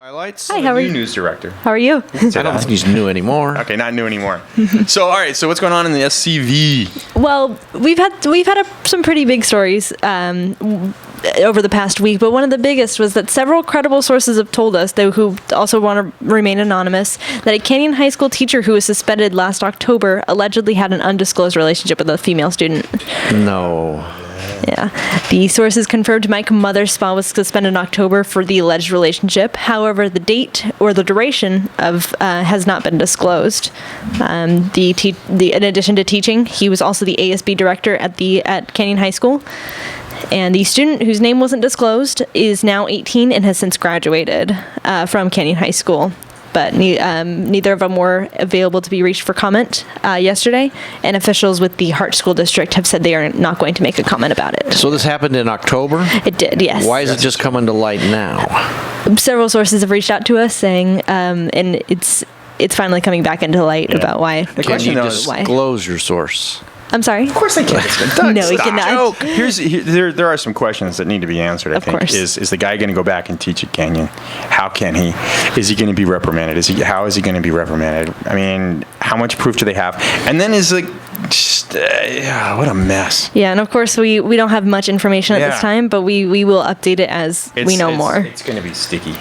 Highlights. Hi, how are you? New news director. How are you? I don't think he's new anymore. Okay, not new anymore. So, all right. So, what's going on in the SCV? Well, we've had some pretty big stories over the past week, but one of the biggest was that several credible sources have told us, though who also want to remain anonymous, that a Canyon High School teacher who was suspended last October allegedly had an undisclosed relationship with a female student. No. Yeah. The sources confirmed Mike Motherspaugh was suspended in October for the alleged relationship. However, the date or the duration of has not been disclosed. In addition to teaching, he was also the ASB director at Canyon High School. And the student, whose name wasn't disclosed, is now 18 and has since graduated from Canyon High School. But neither of them were available to be reached for comment yesterday, and officials with the Hart School District have said they are not going to make a comment about it. So this happened in October? It did, yes. Why is it just coming to light now? Several sources have reached out to us saying, and it's finally coming back into light about why. The Can question you though is, disclose your source? I'm sorry? of course I can. Doug, No, we stop. cannot. There are some questions that need to be answered. I think course. Is the guy going to go back and teach at Canyon? How can he? Is he going to be reprimanded? How is he going to be reprimanded? I mean, how much proof do they have? And then what a mess. Yeah, and of course we don't have much information at this time, but we will update it as we know more. It's going to be sticky.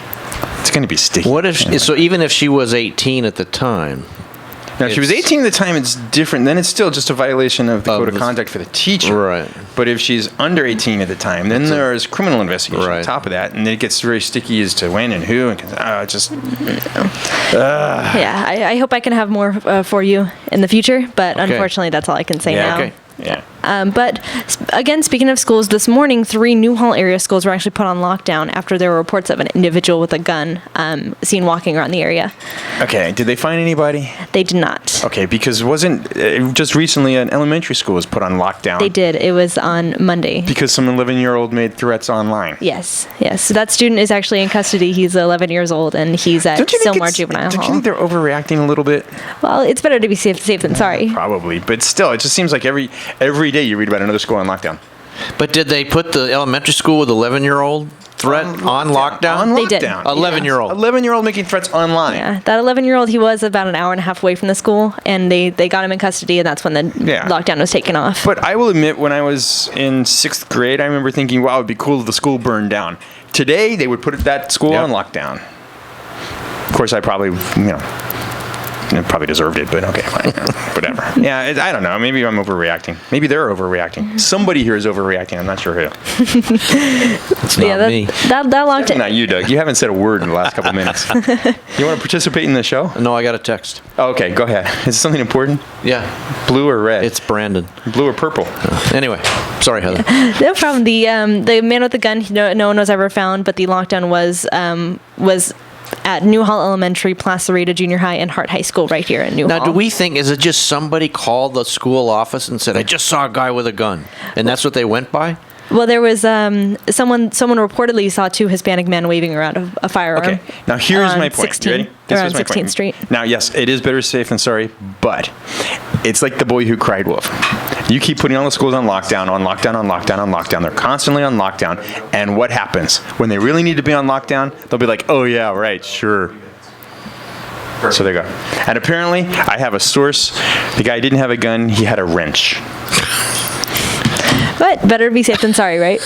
It's going to be sticky. What if so even if she was 18 at the time? Now, if she was 18 at the time, it's different. Then it's still just a violation of the code of conduct for the teacher. Right. But if she's under 18 at the time, then there's criminal investigation right. on top of that. And then it gets very sticky as to when and who. And Yeah, I hope I can have more for you in the future, but unfortunately that's all I can say now. Okay. Yeah. But again, speaking of schools, this morning 3 Newhall area schools were actually put on lockdown after there were reports of an individual with a gun seen walking around the area. Okay. Did they find anybody? They did not. Okay, because just recently an elementary school was put on lockdown. They did. It was on Monday. Because some 11-year-old made threats online. Yes. So that student is actually in custody. He's 11 years old, and he's at Silmar Juvenile Hall. Don't you think they're overreacting a little bit? Well, it's better to be safe than sorry. Probably, but still, it just seems like every day you read about another school on lockdown. But did they put the elementary school with 11-year-old threat on lockdown? On They did. lockdown. 11-year-old. 11-year-old making threats online. Yeah, that 11-year-old, he was about an hour and a half away from the school, and they got him in custody, and that's when the lockdown was taken off. But I will admit, when I was in 6th grade, I remember thinking, wow, it'd be cool if the school burned down. Today, they would put that school on lockdown. Of course, I probably, probably deserved it, but okay, fine. Whatever. Yeah, I don't know. Maybe I'm overreacting. Maybe they're overreacting. Somebody here is overreacting. I'm not sure who. It's not me. That lockdown. Not you, Doug. You haven't said a word in the last couple minutes. You want to participate in the show? No, I got a text. Oh, okay, go ahead. Is it something important? Yeah. Blue or red? It's Brandon. Blue or purple? Anyway, sorry, Heather. No problem. The man with the gun, no one was ever found, but the lockdown was at Newhall Elementary, Placerita Junior High, and Hart High School right here in Newhall. Now, do we think, is it just somebody called the school office and said, I just saw a guy with a gun, and that's what they went by? Well, there was someone reportedly saw 2 Hispanic men waving around a firearm. Okay, now here's my point. You ready? Around 16th Street. Now, yes, it is better safe than sorry, but it's like the boy who cried wolf. You keep putting all the schools on lockdown, on lockdown, on lockdown, on lockdown. They're constantly on lockdown. And what happens? When they really need to be on lockdown, they'll be like, oh, yeah, right, sure. So there you go. And apparently, I have a source. The guy didn't have a gun. He had a wrench. But better be safe than sorry, right?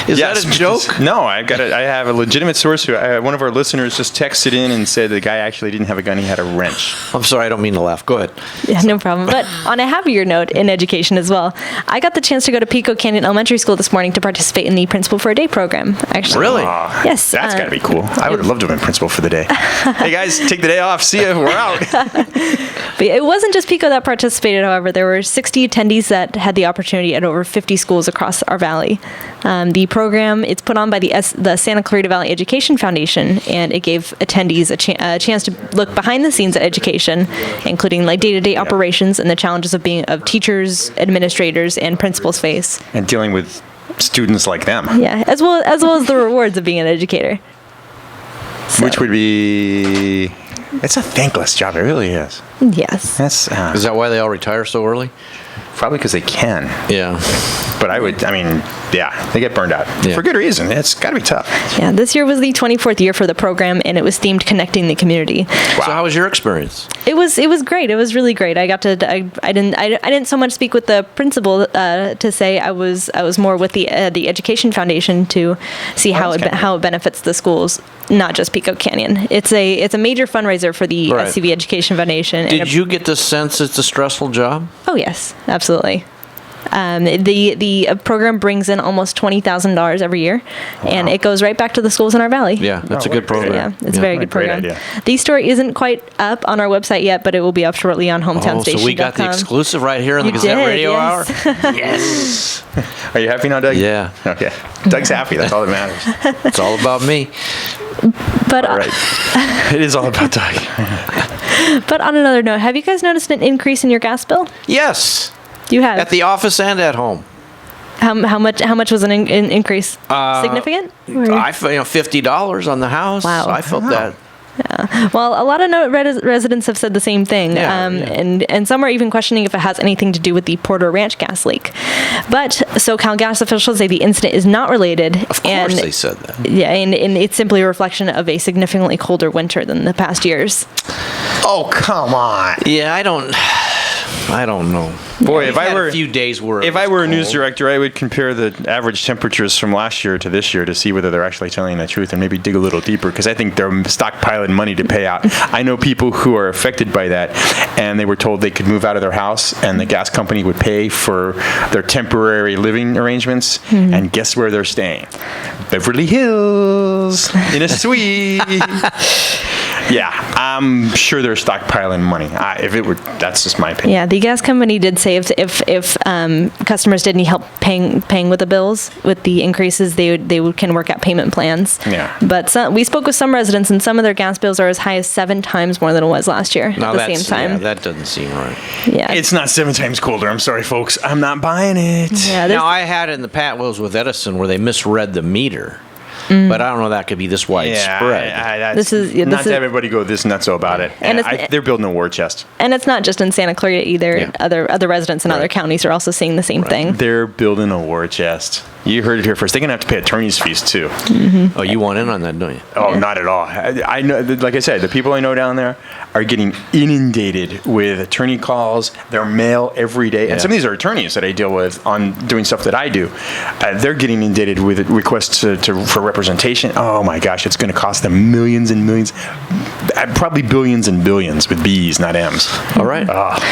Is that a joke? No, I have a legitimate source who one of our listeners just texted in and said the guy actually didn't have a gun, he had a wrench. I'm sorry, I don't mean to laugh. Go ahead. Yeah, no problem. But on a happier note in education as well, I got the chance to go to Pico Canyon Elementary School this morning to participate in the Principal for a Day program, actually. Really? Yes. That's got to be cool. I would have loved to have been principal for the day. Hey guys, take the day off. See ya. We're out. But it wasn't just Pico that participated, however. There were 60 attendees that had the opportunity at over 50 schools across our valley. The program, it's put on by the Santa Clarita Valley Education Foundation, and it gave attendees a chance to look behind the scenes at education, including like day-to-day operations and the challenges of teachers, administrators, and principals face. And dealing with students like them. Yeah, as well as the rewards of being an educator. So. Which would be... It's a thankless job. It really is. Yes. That's. Is that why they all retire so early? Probably because they can. Yeah. But they get burned out. Yeah. For good reason. It's got to be tough. Yeah, this year was the 24th year for the program, and it was themed Connecting the Community. So how was your experience? It was great. It was really great. I got to I didn't so much speak with the principal to say I was more with the Education Foundation to see how it benefits the schools, not just Pico Canyon. It's a major fundraiser for the Right. SCV Education Foundation. Did you get the sense it's a stressful job? Oh yes, absolutely. The program brings in almost $20,000 every year, and it goes right back to the schools in our valley. Yeah, that's a what good a great program. Yeah, it's a very good Great program. idea. The story isn't quite up on our website yet, but it will be up shortly on hometownstation.com. So we got the exclusive right here on the You Gazette did, Radio yes. Hour? Yes. Are you happy now, Doug? Yeah. Okay. Doug's happy. That's all that matters. It's all about me. But All right. It is all about Doug. but on another note, have you guys noticed an increase in your gas bill? Yes. You have. At the office and at home. How much was an increase? Significant? Or- I felt $50 on the house. Wow. I felt that. Well, a lot of residents have said the same thing, Yeah, yeah. and some are even questioning if it has anything to do with the Porter Ranch gas leak. But SoCal gas officials say the incident is not related. Of course they said that. Yeah, and it's simply a reflection of a significantly colder winter than the past years. Oh, come on. Yeah, I don't know. Boy, We've if I had were a few days where it if I was were a news cold. director, I would compare the average temperatures from last year to this year to see whether they're actually telling the truth and maybe dig a little deeper, because I think they're stockpiling money to pay out. I know people who are affected by that, and they were told they could move out of their house and the gas company would pay for their temporary living arrangements. And guess where they're staying? Beverly Hills in a suite. Yeah, I'm sure they're stockpiling money. That's just my opinion. Yeah, the gas company did say if customers did need help paying with the bills with the increases, can work out payment plans. Yeah. But we spoke with some residents, and some of their gas bills are as high as 7 times more than it was last year Now at the same time. Yeah, that doesn't seem right. Yeah. It's not 7 times colder. I'm sorry, folks. I'm not buying it. Yeah, there's- Now, I had in the Pat Wills with Edison where they misread the meter. But I don't know that could be this widespread. This is everybody go this nutso about it. And And they're building a war chest. And it's not just in Santa Clarita either. Yeah. Other residents in other counties are also seeing the same thing. They're building a war chest. You heard it here first. They're going to have to pay attorney's fees, too. Oh, you want in on that, don't you? Oh, not at all. I know, like I said, the people I know down there are getting inundated with attorney calls, their mail every day. And some of these are attorneys that I deal with on doing stuff that I do. They're getting inundated with requests for representation. Oh my gosh, it's going to cost them millions and millions, probably billions and billions with B's, not M's. All right.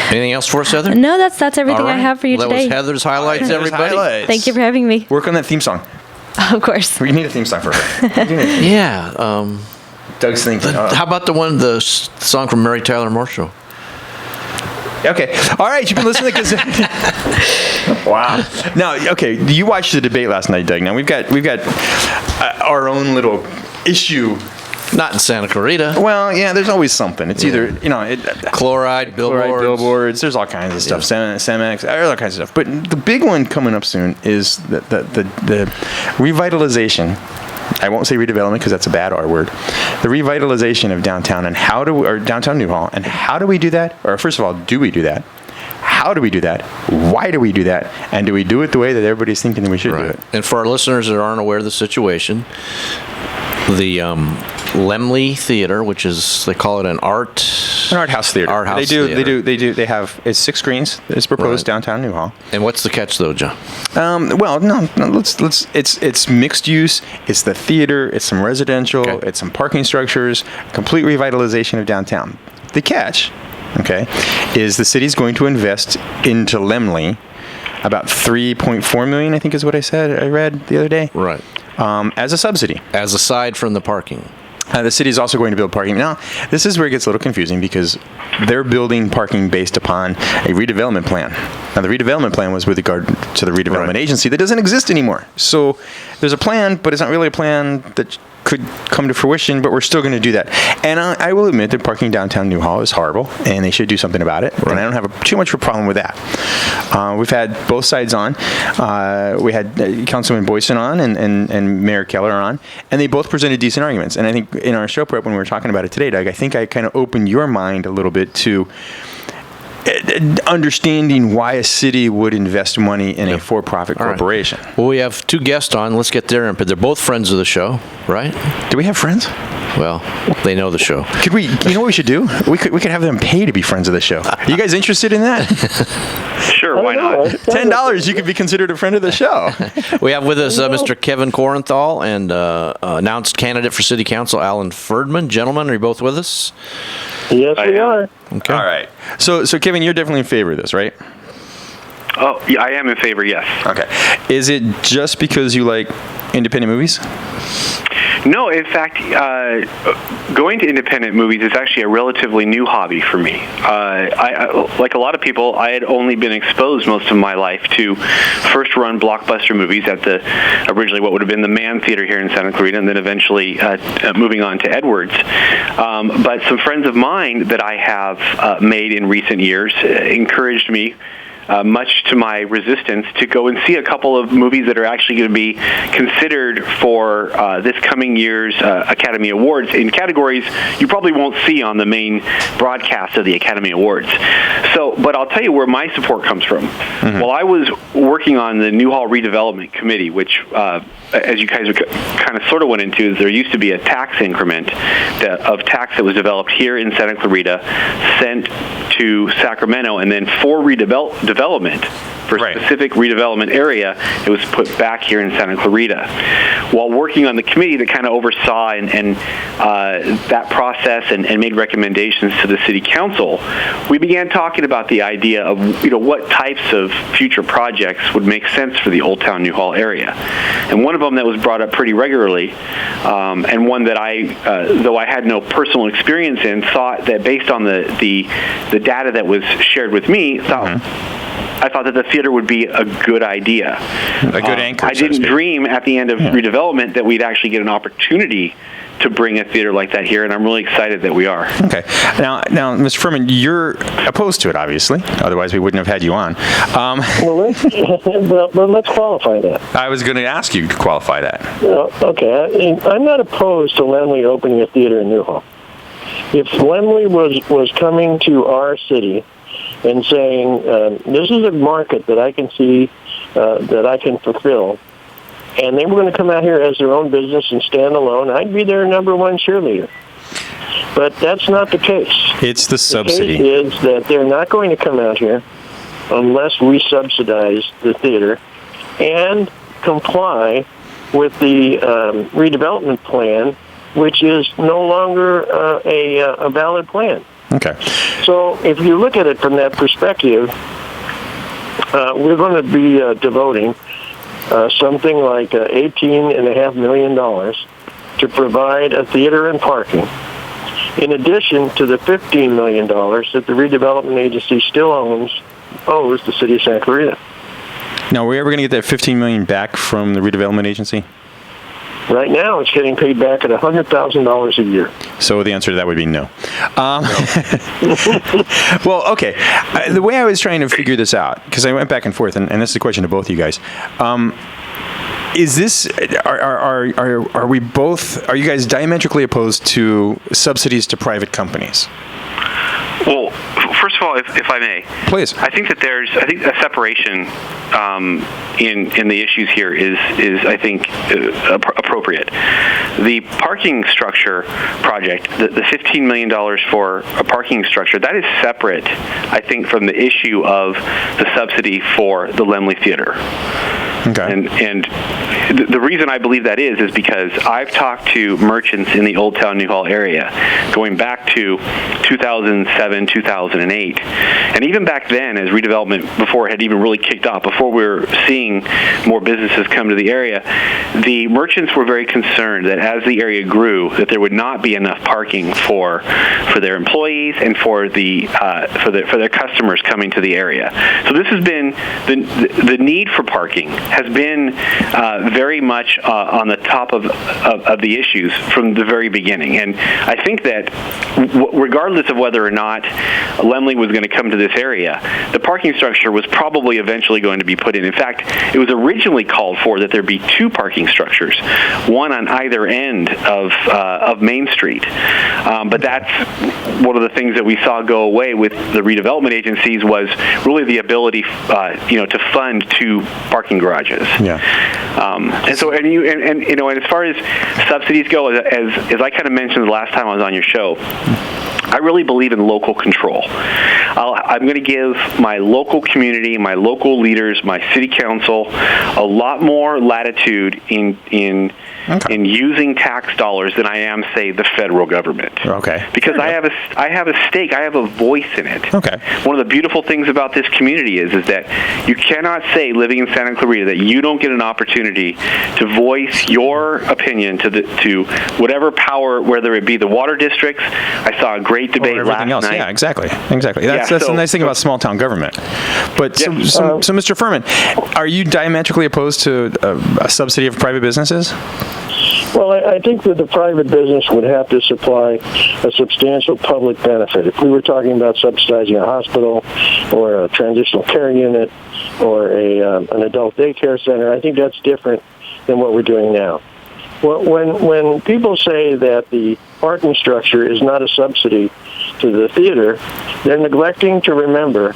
Anything else for us, Heather? No, that's everything All right. I have for you That today. was Heather's highlights, everybody. Thank you for having me. Work on that theme song. Of course. We need a theme song for her. Yeah. Doug's thinking. How about the song from Mary Tyler Moore Show? Okay. All right. You've been listening to Gazette. Wow. Now, okay. You watched the debate last night, Doug. Now we've got our own little issue. Not in Santa Clarita. Well, yeah. There's always something. It's either Chloride billboards. billboards. There's all kinds of stuff. Cemex. There's all kinds of stuff. But the big one coming up soon is the revitalization. I won't say redevelopment because that's a bad R word. The revitalization of downtown or downtown Newhall, and how do we do that? Or first of all, do we do that? How do we do that? Why do we do that? And do we do it the way that everybody's thinking we should do it? And for our listeners that aren't aware of the situation, the Langley Theatre, which is, they call it an art house theater. Art house They theater. They have, it's 6 screens. It's proposed downtown Newhall. And what's the catch, though, John? Well, no, it's mixed use. It's the theater. It's some residential. Okay. It's some parking structures. Complete revitalization of downtown. The catch, okay, is the city's going to invest into Lemley about $3.4 million, I think is what I read the other day. Right. As a subsidy. As aside from the parking. The city is also going to build parking. Now, this is where it gets a little confusing because they're building parking based upon a redevelopment plan. Now, the redevelopment plan was with regard to the redevelopment agency that doesn't exist anymore. So there's a plan, but it's not really a plan that could come to fruition, but we're still going to do that. And I will admit that parking downtown Newhall is horrible, and they should do something about it. And I don't have too much of a problem with that. We've had both sides on. We had Councilman Boyson on and Mayor Keller on, and they both presented decent arguments. And I think in our show prep when we were talking about it today, Doug, I think I kind of opened your mind a little bit to understanding why a city would invest money in a for-profit All right. corporation. Well, we have two guests on. Let's get their input. They're both friends of the show, right? Do we have friends? Well, they know the show. Could we? You know what we should do? We could have them pay to be friends of the show. Are you guys interested in that? Sure, why not? $10, you could be considered a friend of the show. We have with us Mr. Kevin Korenthal and announced candidate for City Council, Alan Ferdman. Gentlemen, are you both with us? Yes, we are. Okay. All right. So Kevin, you're definitely in favor of this, right? Oh, yeah, I am in favor, yes. Okay. Is it just because you like independent movies? No, in fact, going to independent movies is actually a relatively new hobby for me. I like a lot of people, I had only been exposed most of my life to first-run blockbuster movies at the originally what would have been the Mann Theater here in Santa Clarita, and then eventually moving on to Edwards. But some friends of mine that I have made in recent years encouraged me, much to my resistance, to go and see a couple of movies that are actually going to be considered for this coming year's Academy Awards in categories you probably won't see on the main broadcast of the Academy Awards. But I'll tell you where my support comes from. Mm-hmm. While I was working on the Newhall Redevelopment Committee, which, as you guys kind of sort of went into, is there used to be a tax increment of tax that was developed here in Santa Clarita, sent to Sacramento, and then for development for a specific redevelopment area, it was put back here in Santa Clarita. While working on the committee that kind of oversaw and that process and made recommendations to the city council, we began talking about the idea of what types of future projects would make sense for the Old Town Newhall area. And one of them that was brought up pretty regularly, and one that I, though I had no personal experience in, thought that based on the data that was shared with me, I thought that the theater would be a good idea. A good anchor. I didn't dream at the end of redevelopment that we'd actually get an opportunity to bring a theater like that here, and I'm really excited that we are. Okay. Now, Mr. Furman, you're opposed to it, obviously. Otherwise, we wouldn't have had you on. Well, let's qualify that. I was going to ask you to qualify that. Okay. I'm not opposed to Langley opening a theater in Newhall. If Langley was coming to our city and saying, this is a market that I can see, that I can fulfill, and they were going to come out here as their own business and stand alone, I'd be their number one cheerleader. But that's not the case. It's the subsidy. The case is that they're not going to come out here unless we subsidize the theater and comply with the redevelopment plan, which is no longer a valid plan. Okay. So if you look at it from that perspective, we're going to be devoting something like $18.5 million to provide a theater and parking, in addition to the $15 million that the redevelopment agency still owes the city of Santa Clarita. Now, are we ever going to get that $15 million back from the redevelopment agency? Right now, it's getting paid back at $100,000 a year. So the answer to that would be no. Well, okay. The way I was trying to figure this out, because I went back and forth, and this is a question to both of you guys. Is this, are we both, are you guys diametrically opposed to subsidies to private companies? Well, first of all, if I may, please. I think that a separation in the issues here is I think appropriate. The parking structure project, the $15 million for a parking structure, that is separate, I think, from the issue of the subsidy for the Langley Theatre. Okay. And the reason I believe that is because I've talked to merchants in the Old Town Newhall area going back to 2007, 2008. And even back then, as redevelopment, before it had even really kicked off, before we were seeing more businesses come to the area, the merchants were very concerned that as the area grew, that there would not be enough parking for their employees and for their customers coming to the area. So this has been, the need for parking has been very much on the top of the issues from the very beginning. And I think that regardless of whether or not Langley was going to come to this area, the parking structure was probably eventually going to be put in. In fact, it was originally called for that there be 2 parking structures, one on either end of Main Street. But that's one of the things that we saw go away with the redevelopment agencies was really the ability, to fund 2 parking garages. Yeah. And as far as subsidies go, as I kind of mentioned the last time I was on your show, I really believe in local control. I'm going to give my local community, my local leaders, my city council a lot more latitude in using tax dollars than I am, say, the federal government. Okay. Because I have a stake, I have a voice in it. Okay. One of the beautiful things about this community is that you cannot say, living in Santa Clarita, that you don't get an opportunity to voice your opinion to whatever power, whether it be the water districts. I saw a great debate last night. Yeah, exactly. That's the nice thing about small town government. But so Mr. Furman, are you diametrically opposed to a subsidy of private businesses? Well, I think that the private business would have to supply a substantial public benefit. If we were talking about subsidizing a hospital or a transitional care unit or an adult daycare center, I think that's different than what we're doing now. Well, when people say that the parking structure is not a subsidy to the theater, they're neglecting to remember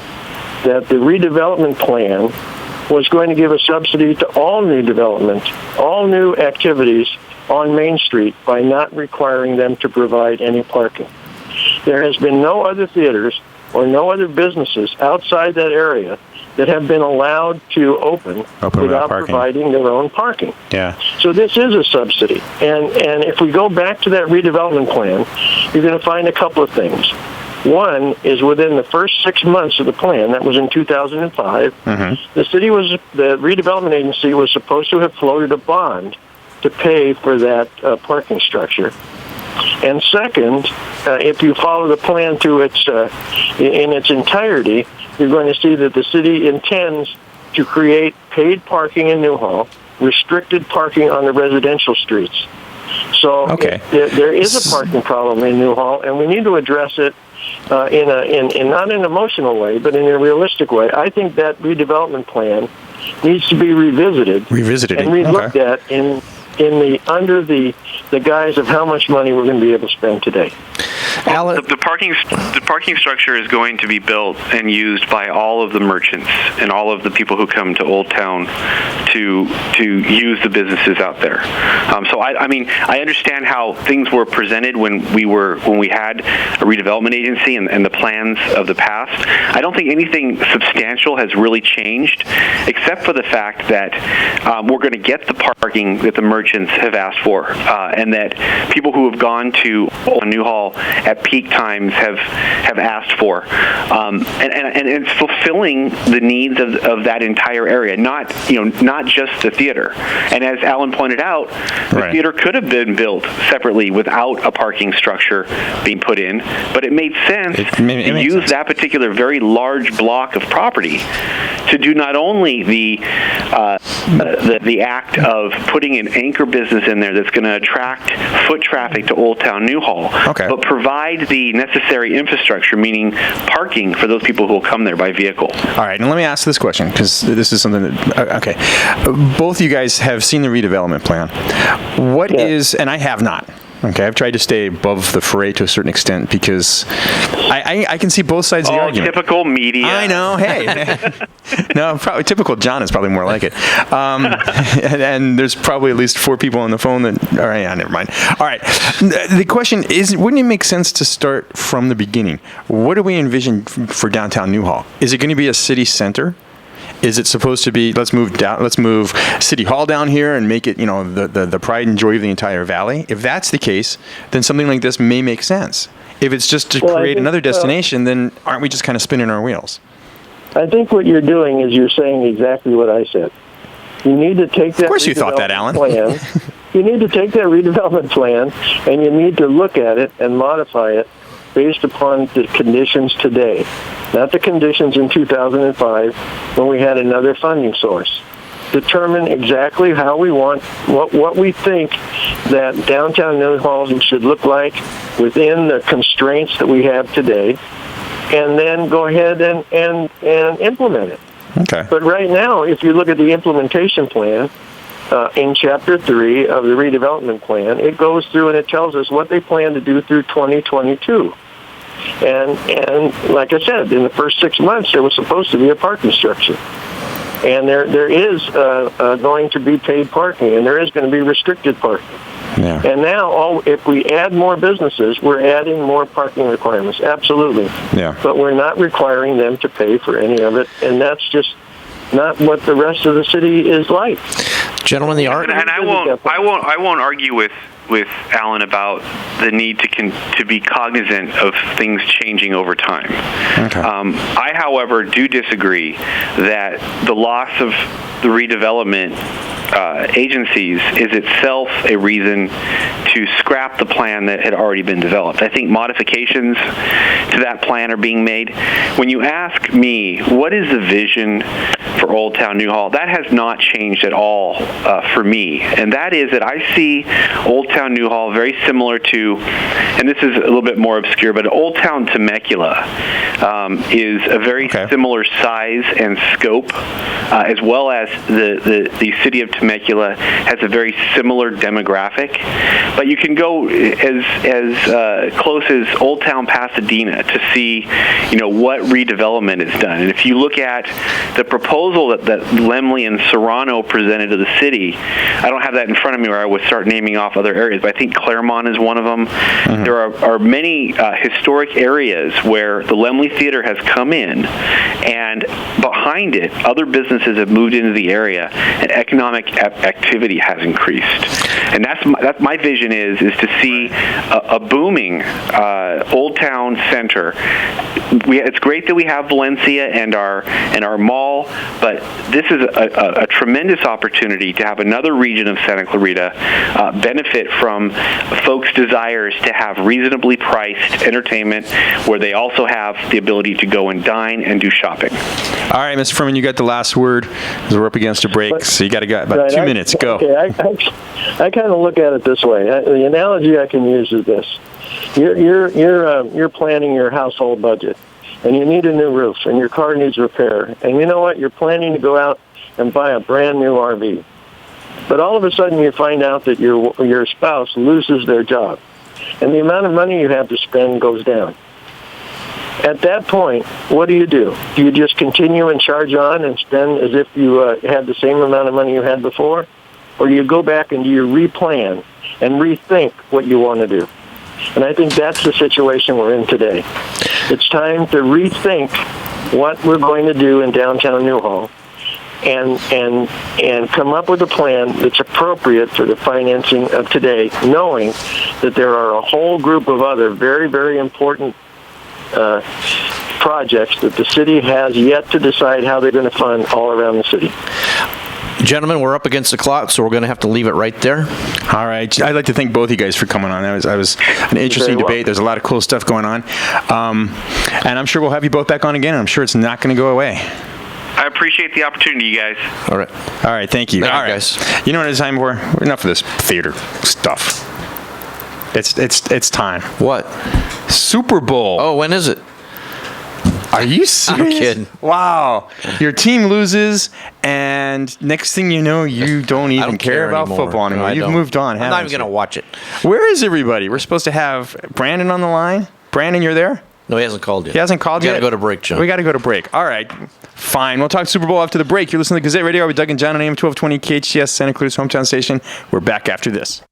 that the redevelopment plan was going to give a subsidy to all new development, all new activities on Main Street by not requiring them to provide any parking. There has been no other theaters or no other businesses outside that area that have been allowed to open without providing their own parking. Yeah. So this is a subsidy. And if we go back to that redevelopment plan, you're going to find a couple of things. One is within the first 6 months of the plan, that was in 2005, the redevelopment agency was supposed to have floated a bond to pay for that parking structure. And second, if you follow the plan through in its entirety, you're going to see that the city intends to create paid parking in Newhall, restricted parking on the residential streets. So there is a parking problem in Newhall, and we need to address it in not an emotional way, but in a realistic way. I think that redevelopment plan needs to be revisited and relooked at under the guise of how much money we're going to be able to spend today. Well, the parking structure is going to be built and used by all of the merchants and all of the people who come to Old Town to use the businesses out there. So I understand how things were presented when we had a redevelopment agency and the plans of the past. I don't think anything substantial has really changed, except for the fact that we're going to get the parking that the merchants have asked for, and that people who have gone to Newhall at peak times have asked for, and it's fulfilling the needs of that entire area, not just the theater. And as Alan pointed out, the theater could have been built separately without a parking structure being put in, but it made sense to use that particular very large block of property to do not only the act of putting an anchor business in there that's going to attract foot traffic to Old Town Newhall, but provide the necessary infrastructure, meaning parking for those people who will come there by vehicle. All right, and let me ask this question, because this is something that, both of you guys have seen the redevelopment plan. What is, and I have not, I've tried to stay above the fray to a certain extent because I can see both sides of the argument. Typical media. I know. Hey. No, probably typical John is probably more like it. And there's probably at least 4 people on the phone that, all right, never mind. All right. The question is, wouldn't it make sense to start from the beginning? What do we envision for downtown Newhall? Is it going to be a city center? Is it supposed to be, let's move City Hall down here and make it, the pride and joy of the entire valley? If that's the case, then something like this may make sense. If it's just to create another destination, then aren't we just kind of spinning our wheels? I think what you're doing is you're saying exactly what I said. You need to take that. Of course you thought that, Alan. Plan. You need to take that redevelopment plan, and you need to look at it and modify it based upon the conditions today, not the conditions in 2005 when we had another funding source. determine exactly how we want, what we think that downtown Newhall should look like within the constraints that we have today, and then go ahead and implement it. Okay. But right now, if you look at the implementation plan, in Chapter 3 of the Redevelopment Plan, it goes through and it tells us what they plan to do through 2022. And like I said, in the first 6 months, there was supposed to be a parking structure. And there is going to be paid parking, and there is going to be restricted parking. Yeah. And now, if we add more businesses, we're adding more parking requirements. Absolutely. Yeah. But we're not requiring them to pay for any of it, and that's just not what the rest of the city is like. Gentlemen, the art. And I won't argue with Alan about the need to be cognizant of things changing over time. Okay. I, however, do disagree that the loss of the redevelopment agencies is itself a reason to scrap the plan that had already been developed. I think modifications to that plan are being made. When you ask me, what is the vision for Old Town Newhall, that has not changed at all for me. And that is that I see Old Town Newhall very similar to, and this is a little bit more obscure, but Old Town Temecula is a very similar size and scope, as well as the city of Temecula has a very similar demographic. But you can go as close as Old Town Pasadena to see, what redevelopment is done. And if you look at the proposal that Lemley and Serrano presented to the city, I don't have that in front of me where I would start naming off other areas, but I think Claremont is one of them. Mm-hmm. There are many historic areas where the Langley Theatre has come in, and behind it, other businesses have moved into the area, and economic activity has increased. And that's my vision is to see a booming Old Town center. It's great that we have Valencia and our mall, but this is a tremendous opportunity to have another region of Santa Clarita benefit from folks' desires to have reasonably priced entertainment where they also have the ability to go and dine and do shopping. All right, Mr. Furman, you got the last word as we're up against a break, so you got about 2 minutes. Go. Okay, I kind of look at it this way. The analogy I can use is this: you're planning your household budget, and you need a new roof, and your car needs repair, and you know what? You're planning to go out and buy a brand new RV, but all of a sudden you find out that your spouse loses their job, and the amount of money you have to spend goes down. At that point, what do? Do you just continue and charge on and spend as if you had the same amount of money you had before? Or do you go back and do you replan and rethink what you want to do? And I think that's the situation we're in today. It's time to rethink what we're going to do in downtown Newhall and come up with a plan that's appropriate for the financing of today, knowing that there are a whole group of other very, very important projects that the city has yet to decide how they're going to fund all around the city. Gentlemen, we're up against the clock, so we're going to have to leave it right there. All right. I'd like to thank both of you guys for coming on. That was an interesting debate. There's a lot of cool stuff going on. And I'm sure we'll have you both back on again. I'm sure it's not going to go away. I appreciate the opportunity, you guys. All right. All right. Thank you. All right, guys. You know what it's time for? Enough of this theater stuff. It's time. What? Super Bowl. Oh, when is it? Are you serious? I'm kidding. Wow. Your team loses, and next thing you know, you don't even care about anymore. football anymore. No, You've moved on, I'm not even going to watch it. Where is everybody? We're supposed to have Brandon on the line. Brandon, you're there? No, he hasn't called yet. He hasn't called yet? We got to go to break, John. We got to go to break. All right. Fine. We'll talk Super Bowl after the break. You're listening to Gazette Radio Hour with Doug and John on AM-1220 KHTS, Santa Clarita's hometown station. We're back after this.